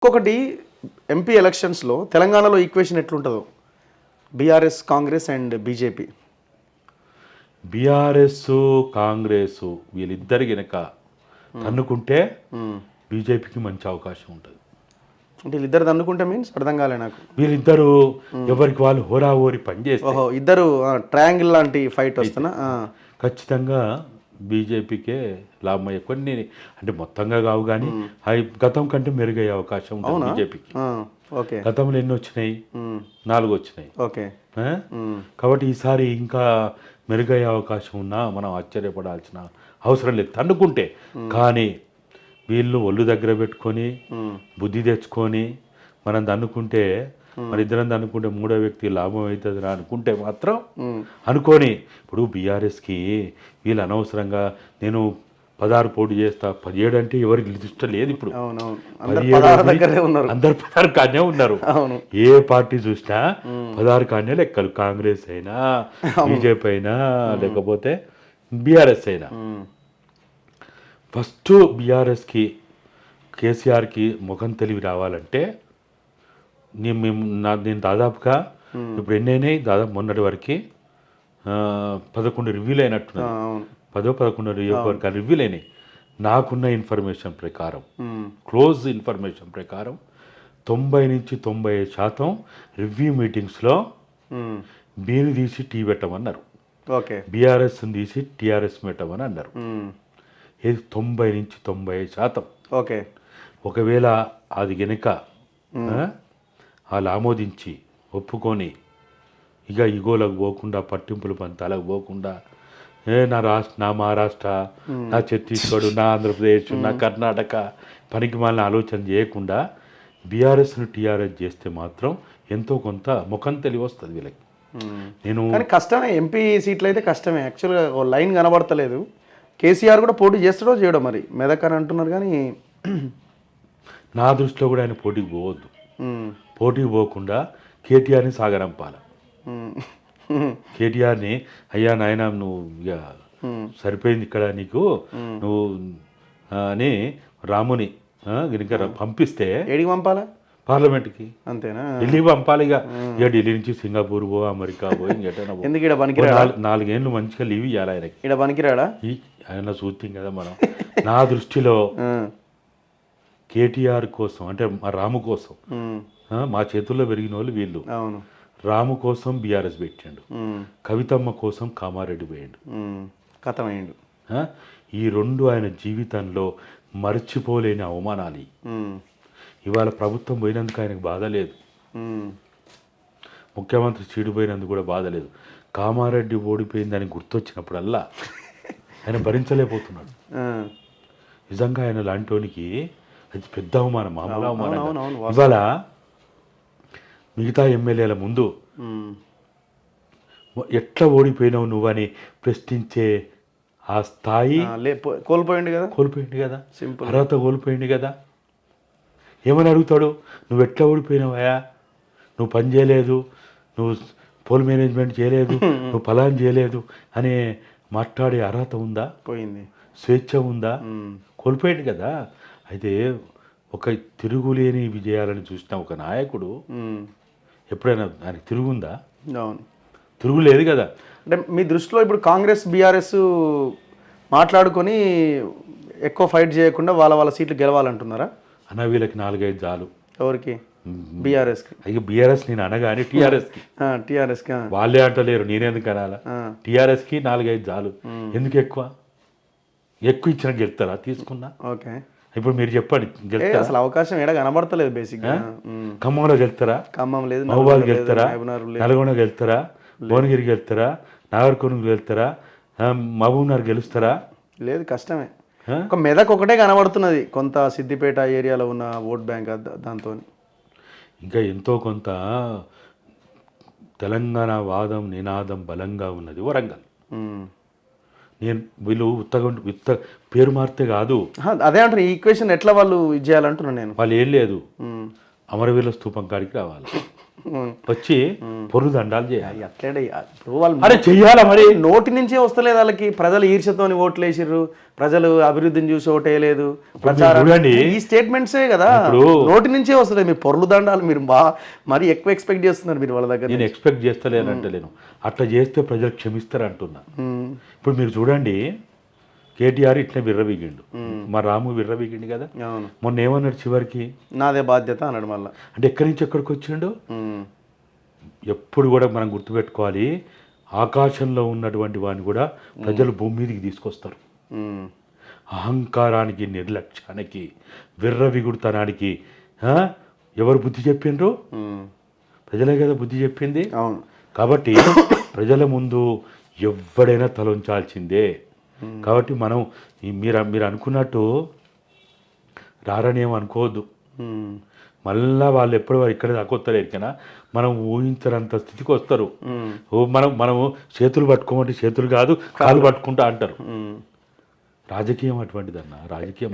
ఇంకొకటి ఎంపీ ఎలక్షన్స్లో తెలంగాణలో ఈక్వేషన్ ఎట్లుంటుందో BRS Congress and BJP. BRS Congress వీళ్ళిద్దరు గనక తన్నుకుంటే బీజేపీకి మంచి అవకాశం ఉంటుంది. అంటే వీళ్ళిద్దరు తన్నుకుంటే మీన్స్ అర్థం కాలే నాకు. వీళ్ళిద్దరు ఎవరికి వాళ్ళు హోరాహోరి పనిచేస్తారు. ఓహో, ఇద్దరు ట్రయాంగిల్ లాంటి ఫైట్ వస్తున్నా ఖచ్చితంగా బీజేపీకే లాభం అయ్యే కొన్ని, అంటే మొత్తంగా కావు కానీ అవి గతం కంటే మెరుగయ్యే అవకాశం ఉంటుంది బీజేపీకి. ఓకే, గతంలో ఎన్ని వచ్చినాయి? 4 వచ్చినాయి. ఓకే, కాబట్టి ఈసారి ఇంకా మెరుగయ్యే అవకాశం ఉన్నా మనం ఆశ్చర్యపడాల్సిన అవసరం లేదు తన్నుకుంటే. కానీ వీళ్ళు ఒళ్ళు దగ్గర పెట్టుకొని బుద్ధి తెచ్చుకొని మనం దన్నుకుంటే, మన ఇద్దరం దన్నుకుంటే మూడో వ్యక్తి లాభం అవుతుంది అనుకుంటే మాత్రం అనుకొని, ఇప్పుడు బీఆర్ఎస్కి వీళ్ళు అనవసరంగా నేను 16 పోటీ చేస్తా 17 అంటే ఎవరికి ఇష్టం లేదు. ఇప్పుడు అందరు 16 కానే ఉన్నారు. ఏ పార్టీ చూసినా 16 కానే లెక్కలు. కాంగ్రెస్ అయినా బీజేపీ అయినా లేకపోతే బీఆర్ఎస్ అయినా. ఫస్ట్ బీఆర్ఎస్కి కేసీఆర్కి ముఖం తెలివి రావాలంటే నేను దాదాపుగా ఇప్పుడు ఎన్నైనాయి, దాదాపు మొన్నటి వరకు 11 రివ్యూలు అయినట్టున్నాయి. 10-11 రివ్యూలు అయినాయి. నాకున్న ఇన్ఫర్మేషన్ ప్రకారం, క్లోజ్ ఇన్ఫర్మేషన్ ప్రకారం 90-95% రివ్యూ మీటింగ్స్లో బీని తీసి టీ పెట్టమన్నారు, బీఆర్ఎస్ని తీసి టీఆర్ఎస్ పెట్టమని అన్నారు. ఇది 90-95%. ఓకే, ఒకవేళ అది గనక వాళ్ళు ఆమోదించి ఒప్పుకొని ఇక ఇగోలకు పోకుండా, పట్టింపుల పంతాలకు పోకుండా, నా మహారాష్ట్ర, నా ఛత్తీస్గఢ్, నా ఆంధ్రప్రదేశ్, నా కర్ణాటక పనికి మాలిన ఆలోచన చేయకుండా బీఆర్ఎస్ను టీఆర్ఎస్ చేస్తే మాత్రం ఎంతో కొంత ముఖం తెలివి వస్తుంది వీళ్ళకి. నేను కష్టమే, ఎంపీ సీట్లు అయితే కష్టమే. యాక్చువల్గా లైన్ కనబడతలేదు. కేసీఆర్ కూడా పోటీ చేస్తాడో చేయడం మరి మెదక్ అని అంటున్నారు. కానీ నా దృష్టిలో కూడా ఆయన పోటీకి పోవద్దు. పోటీకి పోకుండా కేటీఆర్ని సాగరంపాల. కేటీఆర్ని అయ్యా నాయన నువ్వు ఇక సరిపోయింది ఇక్కడ నీకు నువ్వు అని రాముని కనుక పంపిస్తే ఏడికి పంపాలా? పార్లమెంట్కి. అంతేనా? ఢిల్లీ పంపాలి. ఇక ఢిల్లీ నుంచి సింగపూర్ పో, అమెరికా పోయి ఎందుకు ఇక్కడ పనికిరాడా? 4 ఏళ్ళు మంచిగా లీవ్ ఇవ్వాలి ఆయనకి. ఇక్కడ పనికిరాడా? ఆయన చూస్తాం కదా మనం. నా దృష్టిలో కేటీఆర్ కోసం, అంటే మా రాము కోసం, మా చేతుల్లో పెరిగిన వాళ్ళు వీళ్ళు. రాము కోసం బీఆర్ఎస్ పెట్టాడు, కవితమ్మ కోసం కామారెడ్డి పోయాడు, కథమయ్యాడు. ఈ 2 ఆయన జీవితంలో మర్చిపోలేని అవమానాలు. ఇవాళ ప్రభుత్వం పోయినందుకు ఆయనకు బాధ లేదు, ముఖ్యమంత్రి చీడిపోయినందుకు కూడా బాధ లేదు. కామారెడ్డి ఓడిపోయిందని గుర్తొచ్చినప్పుడల్లా ఆయన భరించలేకపోతున్నాడు. నిజంగా ఆయన లాంటోనికి అది పెద్ద అవమానం, మామూలు అవమానం. ఇవాళ మిగతా ఎమ్మెల్యేల ముందు ఎట్లా ఓడిపోయినావు నువ్వని ప్రశ్నించే ఆ స్థాయి కోల్పోయింది కదా, అర్హత కోల్పోయింది కదా. ఏమని అడుగుతాడు? నువ్వు ఎట్లా ఓడిపోయినావా, నువ్వు పని చేయలేదు, నువ్వు పోల్ మేనేజ్మెంట్ చేయలేదు, నువ్వు ఫలాన్ చేయలేదు అని మాట్లాడే అర్హత ఉందా? పోయింది. స్వేచ్ఛ ఉందా? కోల్పోయాడు కదా. అయితే ఒక తిరుగులేని విజయాలను చూసిన ఒక నాయకుడు ఎప్పుడైనా ఆయనకు తిరుగుందా? తిరుగులేదు కదా. అంటే మీ దృష్టిలో ఇప్పుడు కాంగ్రెస్ బీఆర్ఎస్ మాట్లాడుకొని ఎక్కువ ఫైట్ చేయకుండా వాళ్ళ సీట్లు గెలవాలంటున్నారా? అన్న వీళ్ళకి 4-5 చాలు. ఎవరికి? బీఆర్ఎస్కి. ఇక బీఆర్ఎస్ నేను అనగానే టీఆర్ఎస్కి వాళ్ళే అంటలేరు, నేనెందుకు అనాలా? టీఆర్ఎస్కి 4-5 చాలు. ఎందుకు ఎక్కువ ఇచ్చిన గెలుతారా? తీసుకున్నా. ఓకే, ఇప్పుడు మీరు చెప్పండి, అసలు అవకాశం ఏడా కనబడతలేదు. బేసిక్గా ఖమ్మంలో గెలుతారా? ఖమ్మం లేదు. మహబూబాద్ గెలుతారా? నల్గొండ గెలుతారా? భువనగిరి గెలుతారా? నాగర్కర్నూలు గెలుతారా? మహబూబ్నగర్ గెలుస్తారా? లేదు, కష్టమే. ఒక మెదక్ ఒకటే కనబడుతున్నది, కొంత సిద్దిపేట ఏరియాలో ఉన్న ఓట్ బ్యాంక్. దాంతో ఇంకా ఎంతో కొంత తెలంగాణ వాదం నినాదం బలంగా ఉన్నది వరంగల్. నేను వీళ్ళు ఉత్త పేరు మారితే కాదు, అదే అంటారు. ఈ ఈక్వేషన్ ఎట్లా వాళ్ళు ఇది చేయాలంటున్నాను నేను. వాళ్ళు ఏం లేదు, అమరవీరుల స్తూపం కాడికి రావాలి. వచ్చి పొర్రు దండాలు చేయాలి. అట్లే ఇప్పుడు వాళ్ళు అరే చెయ్యాలా మరి? నోటి నుంచే వస్తలేదు వాళ్ళకి. ప్రజలు ఈర్ష్యతోని ఓట్లు వేసిర్రు, ప్రజలు అభివృద్ధిని చూసి ఓటేయలేదు, ప్రచారం చూడండి ఈ స్టేట్మెంట్సే కదా నోటి నుంచే వస్తుంది. మీ పొర్లు దండాలు మీరు మరి ఎక్కువ ఎక్స్పెక్ట్ చేస్తున్నారు మీరు వాళ్ళ దగ్గర. నేను ఎక్స్పెక్ట్ చేస్తలేనంటలేను, అట్లా చేస్తే ప్రజలు క్షమిస్తారు అంటున్నా. ఇప్పుడు మీరు చూడండి, కేటీఆర్ ఇట్లా విర్రవీగిండు, మా రాము విర్రవీగిండు కదా. మొన్న ఏమన్నాడు చివరికి? నాదే బాధ్యత అన్నాడు మళ్ళీ. అంటే ఎక్కడి నుంచి ఎక్కడికి వచ్చిండు? ఎప్పుడు కూడా మనం గుర్తుపెట్టుకోవాలి, ఆకాశంలో ఉన్నటువంటి వాడిని కూడా ప్రజలు భూమి మీదకి తీసుకొస్తారు. అహంకారానికి, నిర్లక్ష్యానికి, విర్రవిగుడుతనానికి ఎవరు బుద్ధి చెప్పిండ్రు? ప్రజలే కదా బుద్ధి చెప్పింది. అవును. కాబట్టి ప్రజల ముందు ఎవడైనా తలొంచాల్సిందే. కాబట్టి మనం మీరు అనుకున్నట్టు రారని ఏం అనుకోవద్దు. మళ్ళా వాళ్ళు ఎప్పుడు ఇక్కడ దాకా వస్తారు, ఎరికైనా మనం ఊహించనంత స్థితికి వస్తారు. మనము చేతులు పట్టుకోమంటే చేతులు కాదు, కాలు పట్టుకుంటా అంటారు. రాజకీయం అటువంటిదన్న. రాజకీయం